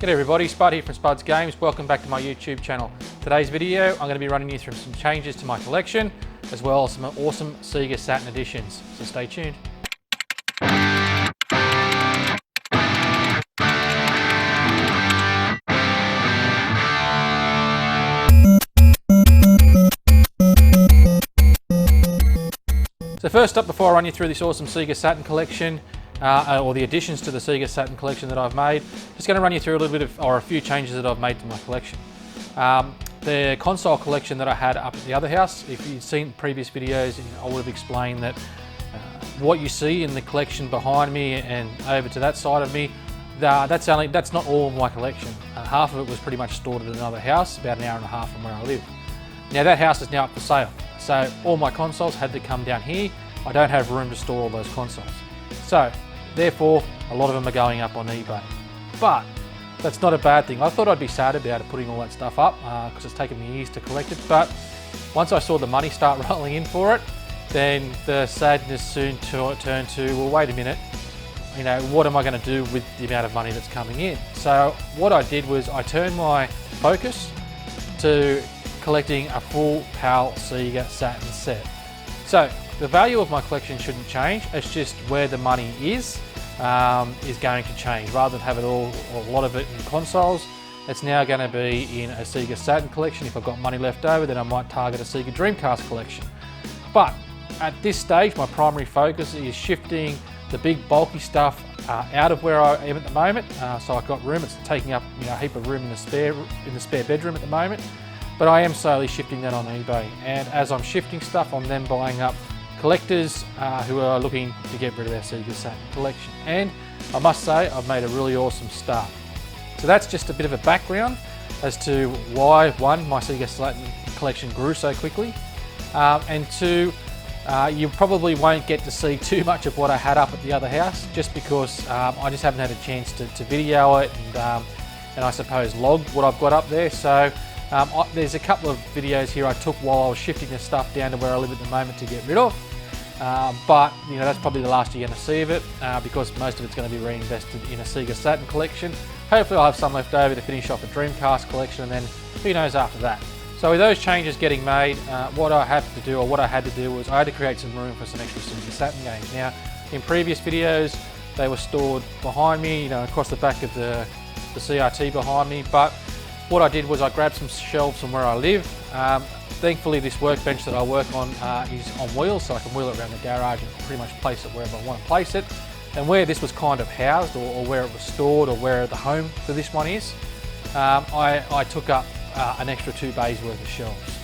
G'day everybody, Spud here from Spud's Games. Welcome back to my YouTube channel. Today's video, I'm going to be running you through some changes to my collection, as well as some awesome Sega Saturn editions. So stay tuned. So first up, before I run you through this awesome Sega Saturn collection, or the additions to the Sega Saturn collection that I've made, just going to run you through a little bit of, or a few changes that I've made to my collection. The console collection that I had up at the other house, if you've seen previous videos, I would have explained that what you see in the collection behind me and over to that side of me, that's not all of my collection. Half of it was pretty much stored at another house, about an hour and a half from where I live. Now that house is now up for sale, so all my consoles had to come down here. I don't have room to store all those consoles. So, therefore, a lot of them are going up on eBay. But that's not a bad thing. I thought I'd be sad about it, putting all that stuff up, because it's taken me years to collect it. But once I saw the money start rolling in for it, then the sadness soon turned to, well, wait a minute, what am I going to do with the amount of money that's coming in? So what I did was I turned my focus to collecting a full PAL Sega Saturn set. So the value of my collection shouldn't change, it's just where the money is going to change. Rather than have it all, or a lot of it in consoles, it's now going to be in a Sega Saturn collection. If I've got money left over, then I might target a Sega Dreamcast collection. But at this stage, my primary focus is shifting the big bulky stuff out of where I am at the moment. So I've got room, it's taking up a heap of room in the spare bedroom at the moment. But I am slowly shifting that on eBay. And as I'm shifting stuff, I'm then buying up collectors who are looking to get rid of their Sega Saturn collection. And I must say, I've made a really awesome start. So that's just a bit of a background as to why, one, my Sega Saturn collection grew so quickly, and two, you probably won't get to see too much of what I had up at the other house, just because I just haven't had a chance to video it and I suppose log what I've got up there. So there's a couple of videos here I took while I was shifting the stuff down to where I live at the moment to get rid of. But that's probably the last you're going to see of it, because most of it's going to be reinvested in a Sega Saturn collection. Hopefully I'll have some left over to finish off a Dreamcast collection, and then who knows after that. So with those changes getting made, what I had to do was I had to create some room for some extra Sega Saturn games. Now, in previous videos, they were stored behind me, across the back of the CRT behind me, but what I did was I grabbed some shelves from where I live. Thankfully, this workbench that I work on is on wheels, so I can wheel it around the garage and pretty much place it wherever I want to place it. And where this was kind of housed, or where it was stored, or where the home for this one is, I took up an extra 2 bays worth of shelves.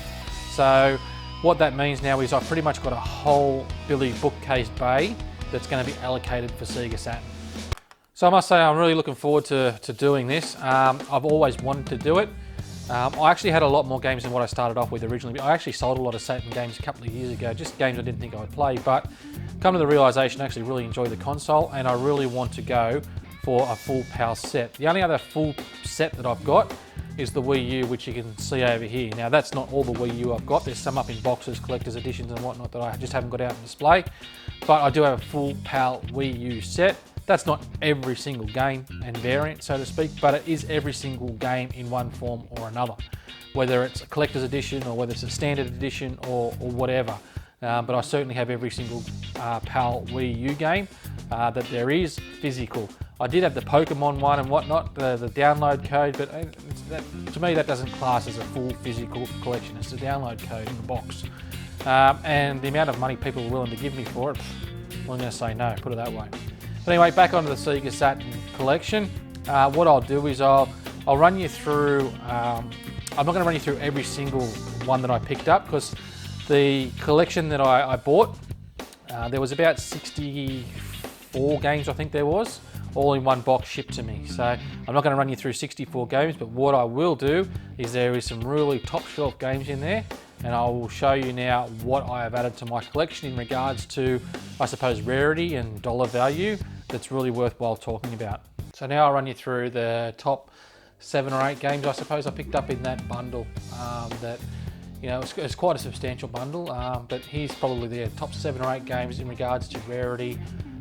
So what that means now is I've pretty much got a whole Billy bookcase bay that's going to be allocated for Sega Saturn. So I must say I'm really looking forward to doing this. I've always wanted to do it. I actually had a lot more games than what I started off with originally. I actually sold a lot of Saturn games a couple of years ago, just games I didn't think I would play, but come to the realisation I actually really enjoy the console, and I really want to go for a full PAL set. The only other full set that I've got is the Wii U, which you can see over here. Now that's not all the Wii U I've got, there's some up in boxes, collector's editions and whatnot that I just haven't got out on display, but I do have a full PAL Wii U set. That's not every single game and variant, so to speak, but it is every single game in one form or another, whether it's a collector's edition or whether it's a standard edition or whatever. But I certainly have every single PAL Wii U game that there is physical. I did have the Pokemon one and whatnot, the download code, but to me that doesn't class as a full physical collection. It's a download code in the box. And the amount of money people are willing to give me for it, I'm going to say no, put it that way. But anyway, back onto the Sega Saturn collection. What I'll do is I'll run you through, I'm not going to run you through every single one that I picked up, because the collection that I bought, there was about 64 games I think there was, all in one box shipped to me. So I'm not going to run you through 64 games, but what I will do is there is some really top shelf games in there, and I will show you now what I have added to my collection in regards to, I suppose, rarity and dollar value that's really worthwhile talking about. So now I'll run you through the top 7 or 8 games I suppose I picked up in that bundle. It's quite a substantial bundle, but here's probably the top 7 or 8 games in regards to rarity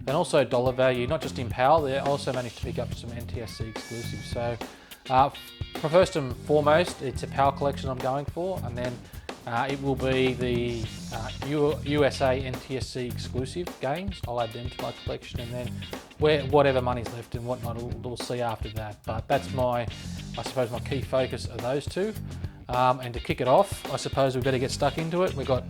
and also dollar value, not just in PAL. They also managed to pick up some NTSC exclusives. So First and foremost, it's a PAL collection I'm going for, and then it will be the USA NTSC exclusive games. I'll add them to my collection, and then whatever money's left and whatnot, we'll see after that. But that's I suppose my key focus are those two. And to kick it off, I suppose we better get stuck into it. We've got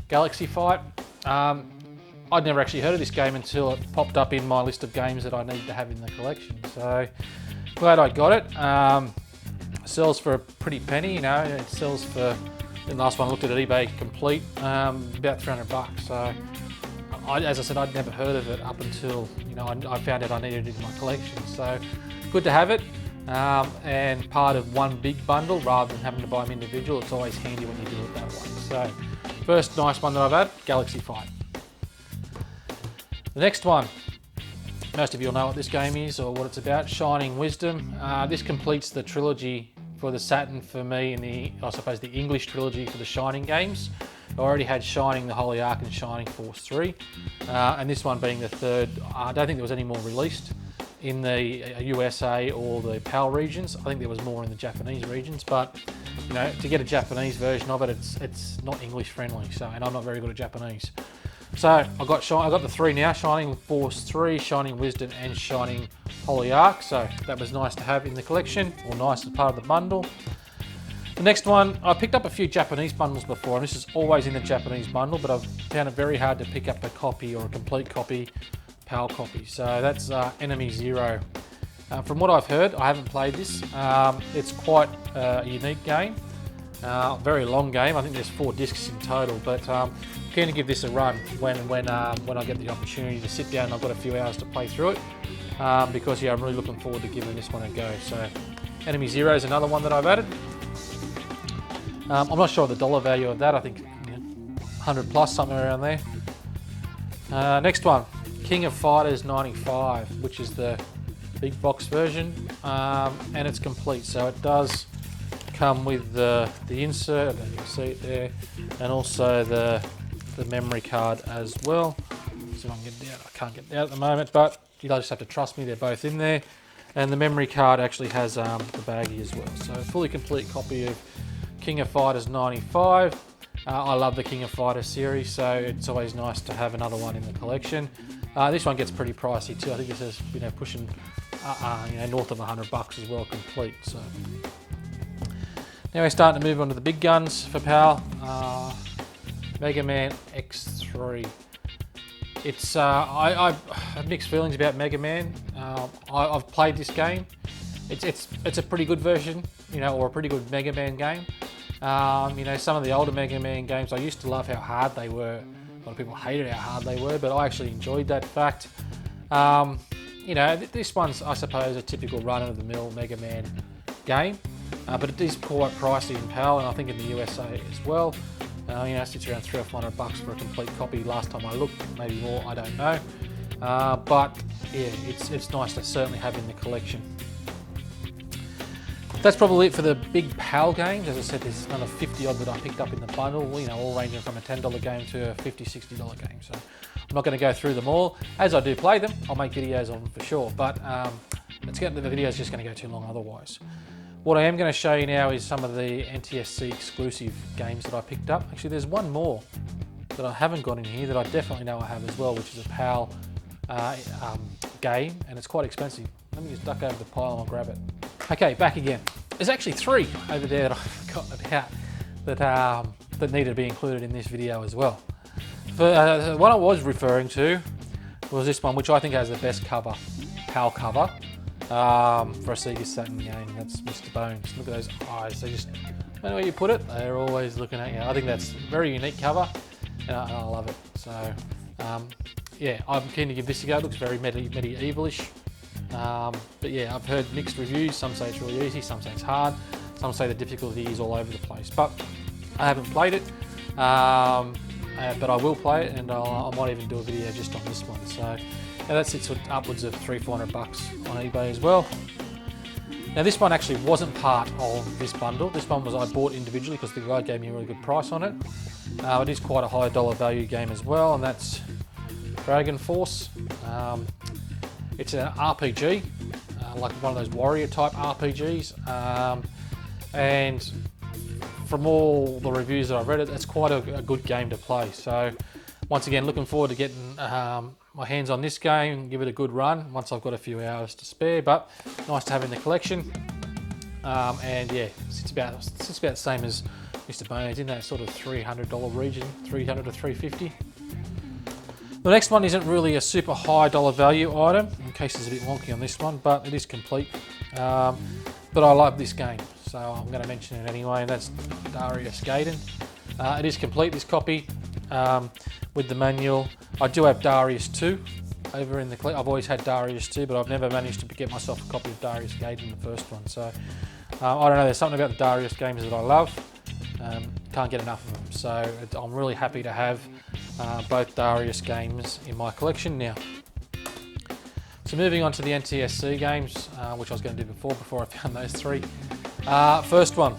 Galaxy Fight. I'd never actually heard of this game until it popped up in my list of games that I need to have in the collection. So glad I got it. Sells for a pretty penny, you know. It sells for, the last one I looked at eBay complete, about $300. So as I said, I'd never heard of it up until, you know, I found out I needed it in my collection. So good to have it. And part of one big bundle rather than having to buy them individual. It's always handy when you do it that way. So first nice one that I've had, Galaxy Fight. The next one, most of you will know what this game is or what it's about, Shining Wisdom. This completes the trilogy for the Saturn for me, and I suppose the English trilogy for the Shining games. I already had Shining the Holy Ark and Shining Force 3, and this one being the third. I don't think there was any more released in the USA or the PAL regions. I think there was more in the Japanese regions, but you know, to get a Japanese version of it, it's not English friendly. So, and I'm not very good at Japanese. So I got the three now: Shining Force 3, Shining Wisdom, and Shining Holy Ark. So that was nice to have in the collection, or nice as part of the bundle. The next one, I picked up a few Japanese bundles before, and this is always in the Japanese bundle, but I've found it very hard to pick up a copy or a complete copy, PAL copy. So that's Enemy Zero. From what I've heard, I haven't played this. It's quite a unique game, very long game. I think there's 4 discs in total, but keen to give this a run when I get the opportunity to sit down and I've got a few hours to play through it, because yeah, I'm really looking forward to giving this one a go. So Enemy Zero is another one that I've added. I'm not sure the dollar value of that. I think 100 plus, somewhere around there. Next one, King of Fighters 95, which is the big box version, and it's complete. So it does come with the insert, and you can see it there, and also the memory card as well. So I can get it out. I can't get it out at the moment, but you just have to trust me, they're both in there. And the memory card actually has the baggie as well. So a fully complete copy of King of Fighters 95. I love the King of Fighters series, so it's always nice to have another one in the collection. This one gets pretty pricey too. I think it says, you know, pushing north of $100 as well, complete. So now we're starting to move on to the big guns for PAL. Mega Man X3. It's I have mixed feelings about Mega Man. I've played this game. It's a pretty good version, you know, or a pretty good Mega Man game. You know, some of the older Mega Man games, I used to love how hard they were. A lot of people hated how hard they were, but I actually enjoyed that fact. You know, this one's, I suppose, a typical run-of-the-mill Mega Man game, but it is quite pricey in PAL, and I think in the USA as well. You know, it sits around $300 or $400 for a complete copy. Last time I looked, maybe more, I don't know. But yeah, it's nice to certainly have in the collection. That's probably it for the big PAL games. As I said, there's another 50 odd that I picked up in the bundle, you know, all ranging from a $10 game to a $50, $60 game. So I'm not going to go through them all. As I do play them, I'll make videos of them for sure, but the video is just going to go too long otherwise. What I am going to show you now is some of the NTSC exclusive games that I picked up. Actually, there's one more that I haven't got in here that I definitely know I have as well, which is a PAL game, and it's quite expensive. Let me just duck over the pile and I'll grab it. Okay, back again. There's actually 3 over there that I forgot about that needed to be included in this video as well. The one I was referring to was this one, which I think has the best cover, PAL cover, for a Sega Saturn game, and that's Mr. Bones. Look at those eyes, they just, no matter where you put it, they're always looking at you. I think that's a very unique cover, and I love it. So, yeah, I'm keen to give this a go. It looks very medievalish. But yeah, I've heard mixed reviews. Some say it's really easy, some say it's hard, some say the difficulty is all over the place. But I haven't played it, but I will play it, and I might even do a video just on this one. So now that sits upwards of $300 or $400 on eBay as well. Now this one actually wasn't part of this bundle. This one was I bought individually because the guy gave me a really good price on it. It is quite a high dollar value game as well, and that's Dragon Force. It's an RPG. like one of those warrior type RPGs. And from all the reviews that I've read, it's quite a good game to play. So once again, looking forward to getting my hands on this game and give it a good run once I've got a few hours to spare, but nice to have in the collection. And yeah, it's about the same as Mr. Bones, in that sort of $300 region, $300 to $350. The next one isn't really a super high dollar value item, in case it's a bit wonky on this one, but it is complete. But I love this game, so I'm going to mention it anyway, and that's Darius Gaiden. It is complete, this copy, with the manual. I do have Darius 2 over in the collection. I've always had Darius 2, but I've never managed to get myself a copy of Darius Gaiden, the first one. So I don't know, there's something about the Darius games that I love. Can't get enough of them. So I'm really happy to have both Darius games in my collection now. So moving on to the NTSC games, which I was going to do before I found those three. First one,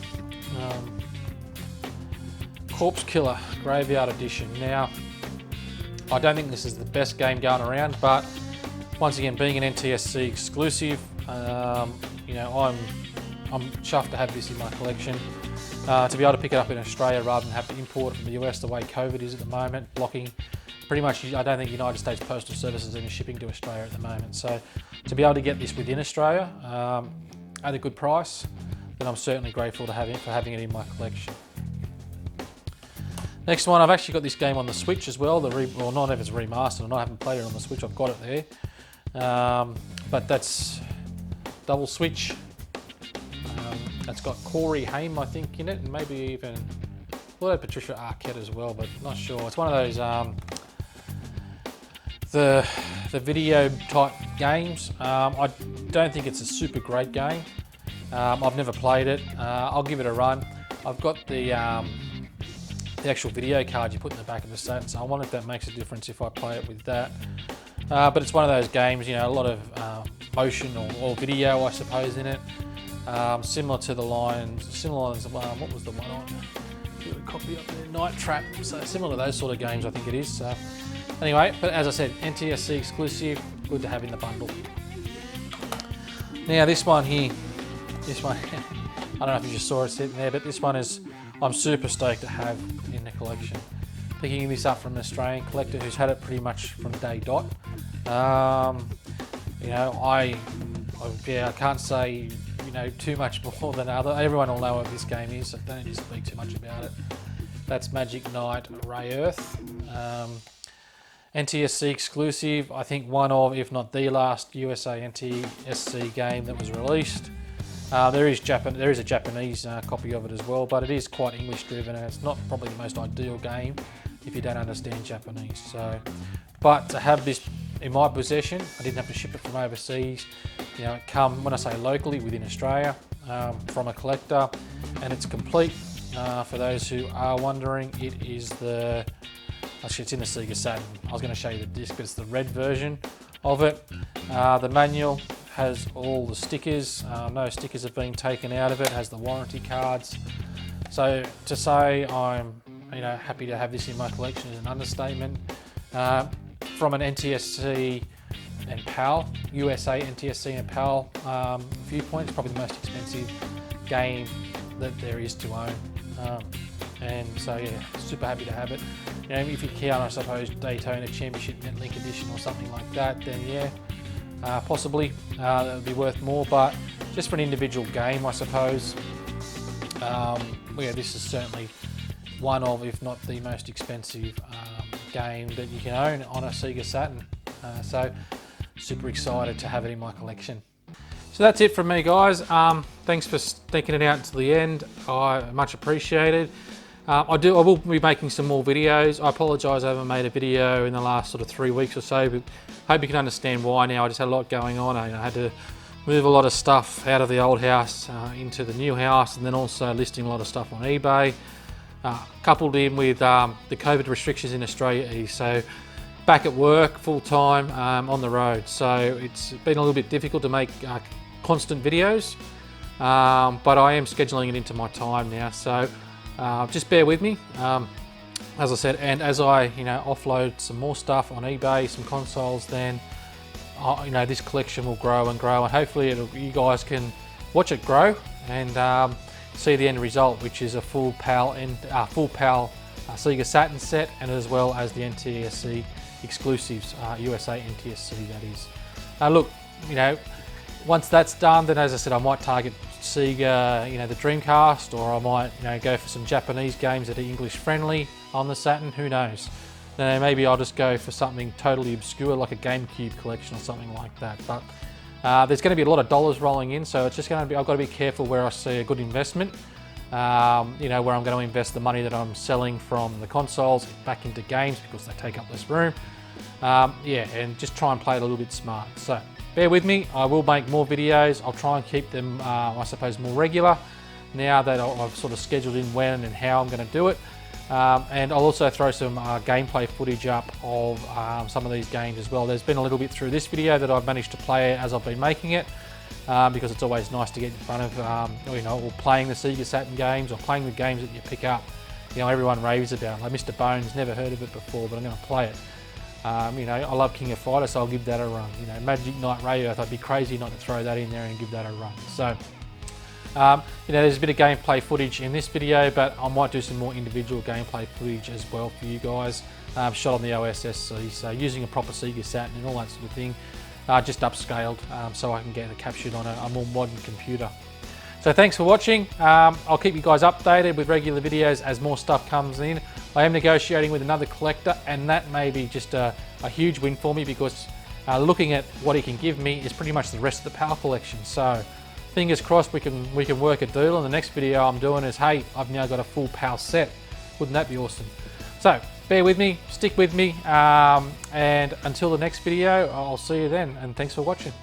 Corpse Killer Graveyard Edition. Now, I don't think this is the best game going around, but once again, being an NTSC exclusive, you know, I'm chuffed to have this in my collection. To be able to pick it up in Australia rather than have to import it from the US the way COVID is at the moment, blocking pretty much. I don't think United States Postal Service is even shipping to Australia at the moment. So to be able to get this within Australia at a good price, then I'm certainly grateful to having it in my collection. Next one, I've actually got this game on the Switch as well. Well, not if it's remastered, I haven't played it on the Switch. I've got it there, but that's Double Switch. It's got Corey Haim, I think, in it, and maybe even Patricia Arquette as well, but not sure. It's one of those the video type games. I don't think it's a super great game. I've never played it. I'll give it a run. I've got the actual video card you put in the back of the Saturn, so I wonder if that makes a difference if I play it with that. But it's one of those games, you know, a lot of motion or video, I suppose, in it. Similar to the lines, similar as what was the one on? Got a copy up there, Night Trap. So similar to those sort of games, I think it is. So anyway, but as I said, NTSC exclusive, good to have in the bundle. Now this one here, I don't know if you just saw it sitting there, but this one is, I'm super stoked to have in the collection. Picking this up from an Australian collector who's had it pretty much from day dot. You know, I can't say, you know, too much more than other. Everyone will know what this game is, so don't need to speak too much about it. That's Magic Knight Ray Earth. NTSC exclusive, I think one of, if not the last USA NTSC game that was released. There is a Japanese copy of it as well, but it is quite English driven, and it's not probably the most ideal game if you don't understand Japanese. So, but to have this in my possession, I didn't have to ship it from overseas. You know, it come, when I say locally, within Australia, from a collector, and it's complete. For those who are wondering, it is actually it's in the Sega Saturn. I was going to show you the disc, but it's the red version of it. The manual has all the stickers. No stickers have been taken out of it. It has the warranty cards. So to say I'm, you know, happy to have this in my collection is an understatement. From an NTSC and PAL, USA NTSC and PAL viewpoint, it's probably the most expensive game that there is to own. And so yeah, super happy to have it. You know, if you count, I suppose, Daytona Championship Netlink Edition or something like that, then yeah, possibly that would be worth more. But just for an individual game, I suppose, yeah, this is certainly one of, if not the most expensive game that you can own on a Sega Saturn. So super excited to have it in my collection. So that's it from me, guys. Thanks for sticking it out to the end. I much appreciated. I will be making some more videos. I apologise I haven't made a video in the last sort of 3 weeks or so, but I hope you can understand why now. I just had a lot going on. I had to move a lot of stuff out of the old house into the new house, and then also listing a lot of stuff on eBay. Coupled in with the COVID restrictions in Australia, so back at work full time, on the road. So it's been a little bit difficult to make constant videos, but I am scheduling it into my time now. So just bear with me, as I said, and as I offload some more stuff on eBay, some consoles, then you know, this collection will grow and grow, and hopefully you guys can watch it grow and see the end result, which is a full PAL Sega Saturn set, and as well as the NTSC exclusives, USA NTSC that is. Look, you know, once that's done, then as I said, I might target Sega, you know, the Dreamcast, or I might, you know, go for some Japanese games that are English friendly on the Saturn. Who knows? Then maybe I'll just go for something totally obscure like a GameCube collection or something like that. But there's going to be a lot of dollars rolling in, so it's just going to be, I've got to be careful where I see a good investment. You know, where I'm going to invest the money that I'm selling from the consoles back into games because they take up less room. Yeah, and just try and play it a little bit smart. So bear with me, I will make more videos. I'll try and keep them, I suppose, more regular now that I've sort of scheduled in when and how I'm going to do it. And I'll also throw some gameplay footage up of some of these games as well. There's been a little bit through this video that I've managed to play as I've been making it, because it's always nice to get in front of, you know, or playing the Sega Saturn games or playing the games that you pick up. You know, everyone raves about. Like Mr. Bones, never heard of it before, but I'm going to play it. You know, I love King of Fighters, so I'll give that a run. You know, Magic Knight Radio, I'd be crazy not to throw that in there and give that a run. So, you know, there's a bit of gameplay footage in this video, but I might do some more individual gameplay footage as well for you guys, shot on the OSSC, so using a proper Sega Saturn and all that sort of thing, just upscaled, so I can get it captured on a more modern computer. So thanks for watching. I'll keep you guys updated with regular videos as more stuff comes in. I am negotiating with another collector, and that may be just a huge win for me, because looking at what he can give me is pretty much the rest of the PAL collection. So fingers crossed we can work a deal, and the next video I'm doing is, hey, I've now got a full PAL set. Wouldn't that be awesome? So bear with me, stick with me, and until the next video, I'll see you then, and thanks for watching.